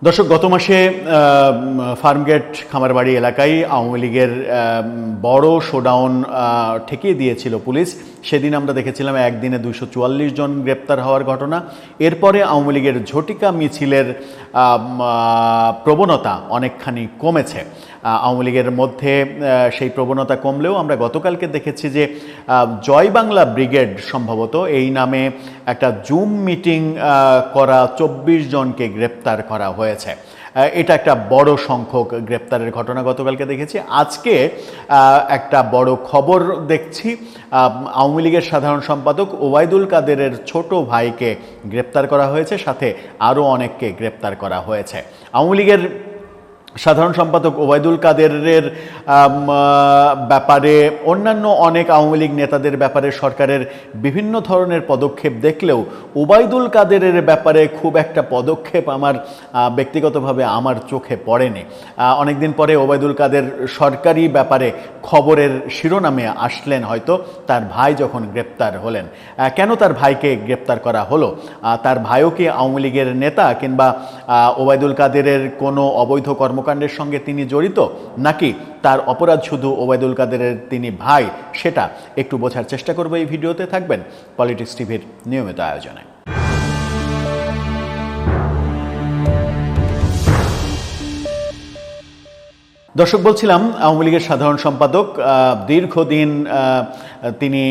দর্শক, গত মাসে ফার্মগেট খামারবাড়ি এলাকায় আওয়ামী লীগের বড় শোডাউন ঠেকিয়ে দিয়েছিল পুলিশ। সেদিন আমরা দেখেছিলাম একদিনে 244 জন গ্রেপ্তার হওয়ার ঘটনা। এরপরে আওয়ামী লীগের ঝটিকা মিছিলের প্রবণতা অনেকখানি কমেছে। আওয়ামী লীগের মধ্যে সেই প্রবণতা কমলেও আমরা গতকালকে দেখেছি যে জয় বাংলা ব্রিগেড সম্ভবত এই নামে একটা জুম মিটিং করা 24 জনকে গ্রেপ্তার করা হয়েছে। এটা একটা বড় সংখ্যক গ্রেপ্তারের ঘটনা গতকালকে দেখেছি। আজকে একটা বড় খবর দেখছি, আওয়ামী লীগের সাধারণ সম্পাদক ওবায়দুল কাদেরের ছোট ভাইকে গ্রেপ্তার করা হয়েছে, সাথে আরও অনেককে গ্রেপ্তার করা হয়েছে। আওয়ামী লীগের সাধারণ সম্পাদক ওবায়দুল কাদেরের ব্যাপারে অন্যান্য অনেক আওয়ামী লীগ নেতাদের ব্যাপারে সরকারের বিভিন্ন ধরনের পদক্ষেপ দেখলেও ওবায়দুল কাদেরের ব্যাপারে খুব একটা পদক্ষেপ আমার ব্যক্তিগতভাবে আমার চোখে পড়েনি। অনেকদিন পরে ওবায়দুল কাদের সরকারি ব্যাপারে খবরের শিরোনামে আসলেন হয়তো তার ভাই যখন গ্রেপ্তার হলেন। কেন তার ভাইকে গ্রেপ্তার করা হলো? তার ভাইও কি আওয়ামী লীগের নেতা, কিংবা ওবায়দুল কাদেরের কোনো অবৈধ কর্মকাণ্ডের সঙ্গে তিনি জড়িত, নাকি তার অপরাধ শুধু ওবায়দুল কাদেরের তিনি ভাই? সেটা একটু বোঝার চেষ্টা করবো এই ভিডিওতে। থাকবেন পলিটিক্স টিভির নিয়মিত আয়োজনে। দর্শক, বলছিলাম আওয়ামী লীগের সাধারণ সম্পাদক দীর্ঘদিন তিনি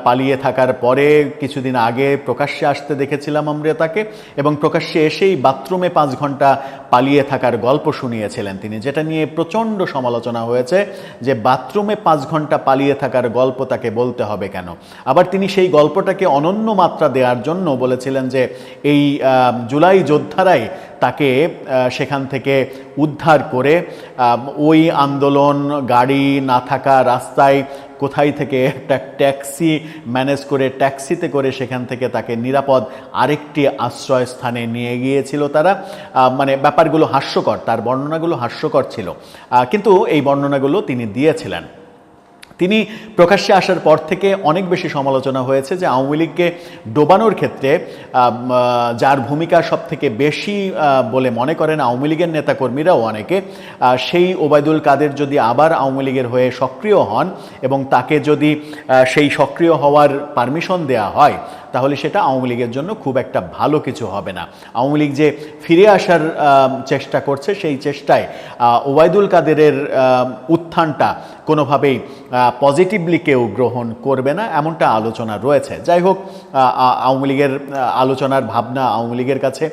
পালিয়ে থাকার পরে কিছুদিন আগে প্রকাশ্যে আসতে দেখেছিলাম আমরা তাকে, এবং প্রকাশ্যে এসেই বাথরুমে 5 ঘন্টা পালিয়ে থাকার গল্প শুনিয়েছিলেন তিনি, যেটা নিয়ে প্রচণ্ড সমালোচনা হয়েছে যে বাথরুমে 5 ঘন্টা পালিয়ে থাকার গল্প তাকে বলতে হবে কেন। আবার তিনি সেই গল্পটাকে অনন্য মাত্রা দেওয়ার জন্য বলেছিলেন যে এই জুলাই যোদ্ধারাই তাকে সেখান থেকে উদ্ধার করে ওই আন্দোলন, গাড়ি না থাকা রাস্তায় কোথায় থেকে একটা ট্যাক্সি ম্যানেজ করে ট্যাক্সিতে করে সেখান থেকে তাকে নিরাপদ আরেকটি আশ্রয়স্থানে নিয়ে গিয়েছিল তারা। মানে ব্যাপারগুলো হাস্যকর, তার বর্ণনাগুলো হাস্যকর ছিল, কিন্তু এই বর্ণনাগুলো তিনি দিয়েছিলেন। তিনি প্রকাশ্যে আসার পর থেকে অনেক বেশি সমালোচনা হয়েছে যে আওয়ামী লীগকে ডোবানোর ক্ষেত্রে যার ভূমিকা সব থেকে বেশি বলে মনে করেন আওয়ামী লীগের নেতাকর্মীরাও অনেকে, সেই ওবায়দুল কাদের যদি আবার আওয়ামী লীগের হয়ে সক্রিয় হন এবং তাকে যদি সেই সক্রিয় হওয়ার পারমিশন দেয়া হয়, তাহলে সেটা আওয়ামী লীগের জন্য খুব একটা ভালো কিছু হবে না। আওয়ামী লীগ যে ফিরে আসার চেষ্টা করছে, সেই চেষ্টায় ওবায়দুল কাদেরের উত্থানটা কোনোভাবেই পজিটিভলি কেউ গ্রহণ করবে না, এমনটা আলোচনা রয়েছে। যাই হোক, আওয়ামী লীগের আলোচনার ভাবনা আওয়ামী লীগের কাছে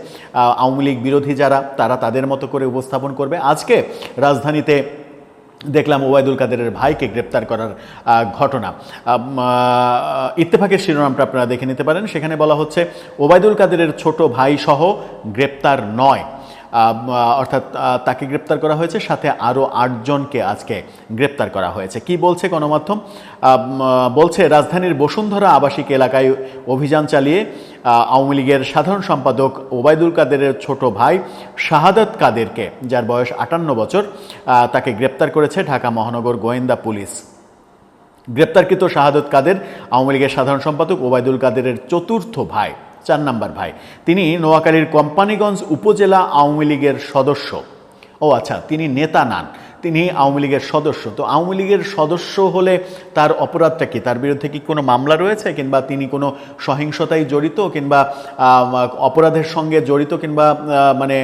আওয়ামী লীগ বিরোধী যারা, তারা তাদের মতো করে উপস্থাপন করবে। আজকে রাজধানীতে দেখলাম ওবায়দুল কাদেরের ভাইকে গ্রেপ্তার করার ঘটনা। ইত্তেফাকের শিরোনামটা আপনারা দেখে নিতে পারেন। সেখানে বলা হচ্ছে ওবায়দুল কাদেরের ছোট ভাই সহ গ্রেপ্তার 9, অর্থাৎ তাকে গ্রেপ্তার করা হয়েছে, সাথে আরও 8 জনকে আজকে গ্রেপ্তার করা হয়েছে। কি বলছে গণমাধ্যম? বলছে রাজধানীর বসুন্ধরা আবাসিক এলাকায় অভিযান চালিয়ে আওয়ামী লীগের সাধারণ সম্পাদক ওবায়দুল কাদেরের ছোট ভাই শাহাদাত কাদেরকে, যার বয়স 58 বছর, তাকে গ্রেপ্তার করেছে ঢাকা মহানগর গোয়েন্দা পুলিশ। গ্রেপ্তারকৃত শাহাদাত কাদের আওয়ামী লীগের সাধারণ সম্পাদক ওবায়দুল কাদেরের চতুর্থ ভাই, 4 নম্বর ভাই। তিনি নোয়াখালীর কোম্পানিগঞ্জ উপজেলা আওয়ামী লীগের সদস্য। ও আচ্ছা, তিনি নেতা নন, তিনি আওয়ামী লীগের সদস্য। তো আওয়ামী লীগের সদস্য হলে তার অপরাধটা কি? তার বিরুদ্ধে কি কোনো মামলা রয়েছে, কিংবা তিনি কোনো সহিংসতায় জড়িত, কিংবা অপরাধের সঙ্গে জড়িত, কিংবা মানে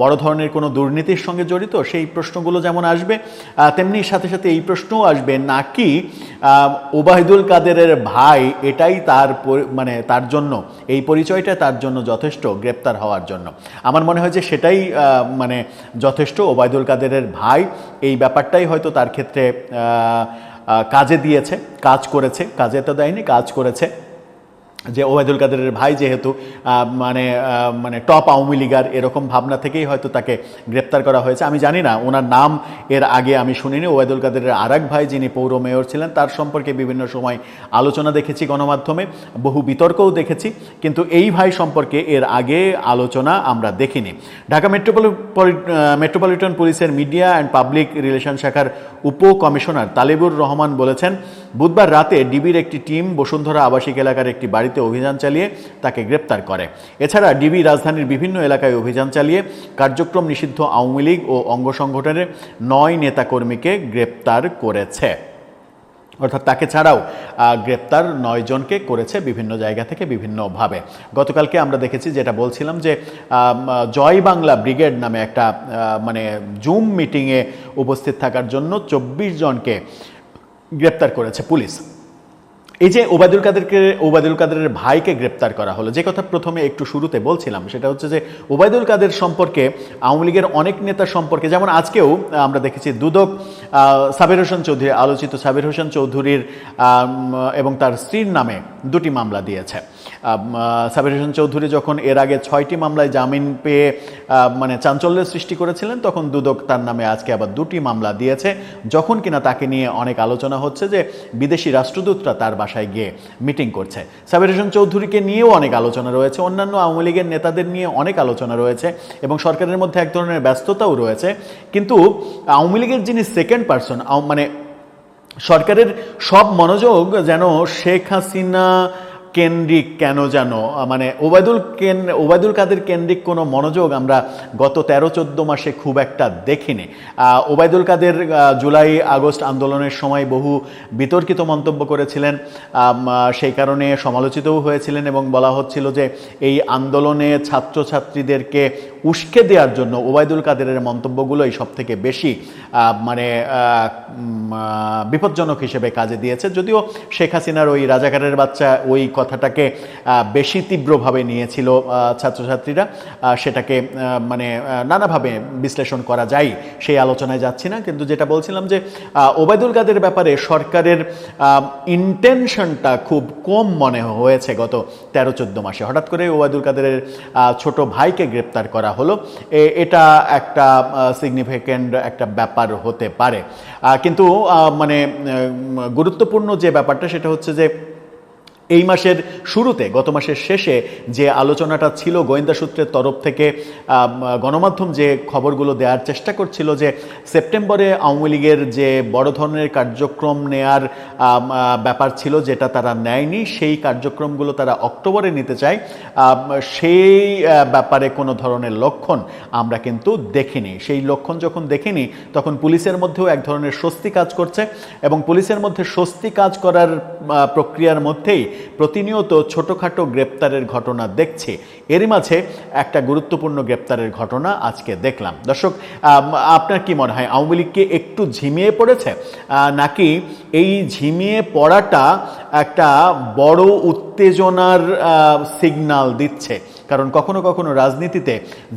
বড় ধরনের কোনো দুর্নীতির সঙ্গে জড়িত? সেই প্রশ্নগুলো যেমন আসবে, তেমনি সাথে সাথে এই প্রশ্নও আসবে, নাকি ওবায়দুল কাদেরের ভাই এটাই তার মানে তার জন্য, এই পরিচয়টা তার জন্য যথেষ্ট গ্রেপ্তার হওয়ার জন্য? আমার মনে হয় যে সেটাই মানে যথেষ্ট। ওবায়দুল কাদেরের ভাই এই ব্যাপারটাই হয়তো তার ক্ষেত্রে কাজে দিয়েছে, কাজ করেছে, কাজে তো দেয়নি, কাজ করেছে, যে ওবায়দুল কাদেরের ভাই যেহেতু মানে টপ আওয়ামী লীগার, এরকম ভাবনা থেকেই হয়তো তাকে গ্রেপ্তার করা হয়েছে। আমি জানি না, ওনার নাম এর আগে আমি শুনিনি। ওবায়দুল কাদেরের আরেক ভাই যিনি পৌর মেয়র ছিলেন, তার সম্পর্কে বিভিন্ন সময় আলোচনা দেখেছি গণমাধ্যমে, বহু বিতর্কও দেখেছি, কিন্তু এই ভাই সম্পর্কে এর আগে আলোচনা আমরা দেখিনি। ঢাকা মেট্রোপলিটন পুলিশের মিডিয়া অ্যান্ড পাবলিক রিলেশন শাখার উপকমিশনার তালিবুর রহমান বলেছেন, বুধবার রাতে ডিবির একটি টিম বসুন্ধরা আবাসিক এলাকার একটি বাড়িতে বাড়িতে অভিযান চালিয়ে তাকে গ্রেপ্তার করে। এছাড়া ডিবি রাজধানীর বিভিন্ন এলাকায় অভিযান চালিয়ে কার্যক্রম নিষিদ্ধ আওয়ামী লীগ ও অঙ্গ সংগঠনের 9 নেতাকর্মীকে গ্রেপ্তার করেছে। অর্থাৎ তাকে ছাড়াও গ্রেপ্তার 9 জনকে করেছে বিভিন্ন জায়গা থেকে বিভিন্নভাবে। গতকালকে আমরা দেখেছি, যেটা বলছিলাম, যে জয় বাংলা ব্রিগেড নামে একটা মানে জুম মিটিংয়ে উপস্থিত থাকার জন্য 24 জনকে গ্রেপ্তার করেছে পুলিশ। এই যে ওবায়দুল কাদেরের ভাইকে গ্রেপ্তার করা হলো, যে কথা প্রথমে একটু শুরুতে বলছিলাম, সেটা হচ্ছে যে ওবায়দুল কাদের সম্পর্কে আওয়ামী লীগের অনেক নেতা সম্পর্কে, যেমন আজকেও আমরা দেখেছি দুদক সাবের হোসেন চৌধুরী, আলোচিত সাবের হোসেন চৌধুরীর এবং তার স্ত্রীর নামে 2টি মামলা দিয়েছে। সাবের হোসেন চৌধুরী যখন এর আগে 6টি মামলায় জামিন পেয়ে মানে চাঞ্চল্যের সৃষ্টি করেছিলেন, তখন দুদক তার নামে আজকে আবার 2টি মামলা দিয়েছে, যখন কিনা তাকে নিয়ে অনেক আলোচনা হচ্ছে যে বিদেশি রাষ্ট্রদূতরা তার বাসায় গিয়ে মিটিং করছে। সাবের হোসেন চৌধুরীকে নিয়েও অনেক আলোচনা রয়েছে, অন্যান্য আওয়ামী লীগের নেতাদের নিয়ে অনেক আলোচনা রয়েছে এবং সরকারের মধ্যে এক ধরনের ব্যস্ততাও রয়েছে। কিন্তু আওয়ামী লীগের যিনি সেকেন্ড পারসন, মানে সরকারের সব মনোযোগ যেন শেখ হাসিনা কেন্দ্রিক কেন যেন, মানে ওবায়দুল কাদের কেন্দ্রিক কোনো মনোযোগ আমরা গত 13-14 মাসে খুব একটা দেখিনি। ওবায়দুল কাদের জুলাই আগস্ট আন্দোলনের সময় বহু বিতর্কিত মন্তব্য করেছিলেন, সেই কারণে সমালোচিতও হয়েছিলেন এবং বলা হচ্ছিল যে এই আন্দোলনে ছাত্রছাত্রীদেরকে উস্কে দেওয়ার জন্য ওবায়দুল কাদেরের মন্তব্যগুলোই সবথেকে বেশি মানে বিপজ্জনক হিসেবে কাজে দিয়েছে। যদিও শেখ হাসিনার ওই রাজাকারের বাচ্চা ওই কথাটাকে বেশি তীব্রভাবে নিয়েছিল ছাত্রছাত্রীরা, সেটাকে মানে নানাভাবে বিশ্লেষণ করা যায়, সেই আলোচনায় যাচ্ছি না। কিন্তু যেটা বলছিলাম যে ওবায়দুল কাদের ব্যাপারে সরকারের ইন্টেনশনটা খুব কম মনে হয়েছে গত 13-14 মাসে। হঠাৎ করে ওবায়দুল কাদেরের ছোট ভাইকে গ্রেপ্তার করা হলো, এটা একটা সিগনিফিক্যান্ট একটা ব্যাপার হতে পারে। কিন্তু মানে গুরুত্বপূর্ণ যে ব্যাপারটা সেটা হচ্ছে যে এই মাসের শুরুতে, গত মাসের শেষে যে আলোচনাটা ছিল, গোয়েন্দা সূত্রের তরফ থেকে গণমাধ্যম যে খবরগুলো দেওয়ার চেষ্টা করছিল যে সেপ্টেম্বরে আওয়ামী লীগের যে বড় ধরনের কার্যক্রম নেয়ার ব্যাপার ছিল, যেটা তারা নেয়নি, সেই কার্যক্রমগুলো তারা অক্টোবরে নিতে চায়, সেই ব্যাপারে কোনো ধরনের লক্ষণ আমরা কিন্তু দেখিনি। সেই লক্ষণ যখন দেখিনি, তখন পুলিশের মধ্যেও এক ধরনের স্বস্তি কাজ করছে এবং পুলিশের মধ্যে স্বস্তি কাজ করার প্রক্রিয়ার মধ্যেই প্রতিনিয়ত ছোটোখাটো গ্রেপ্তারের ঘটনা দেখছি। এরই মাঝে একটা গুরুত্বপূর্ণ গ্রেপ্তারের ঘটনা আজকে দেখলাম। দর্শক, আপনার কি মনে হয়, আওয়ামী লীগ কি একটু ঝিমিয়ে পড়েছে, নাকি এই ঝিমিয়ে পড়াটা একটা বড় উত্তেজনার সিগন্যাল দিচ্ছে? কারণ কখনো কখনো রাজনীতিতে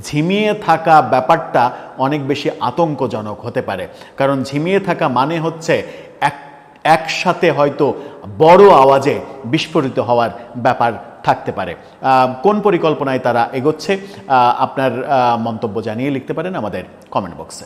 ঝিমিয়ে থাকা ব্যাপারটা অনেক বেশি আতঙ্কজনক হতে পারে। কারণ ঝিমিয়ে থাকা মানে হচ্ছে একসাথে হয়তো বড় আওয়াজে বিস্ফোরিত হওয়ার ব্যাপার থাকতে পারে। কোন পরিকল্পনায় তারা এগোচ্ছে, আপনার মন্তব্য জানিয়ে লিখতে পারেন আমাদের কমেন্ট বক্সে।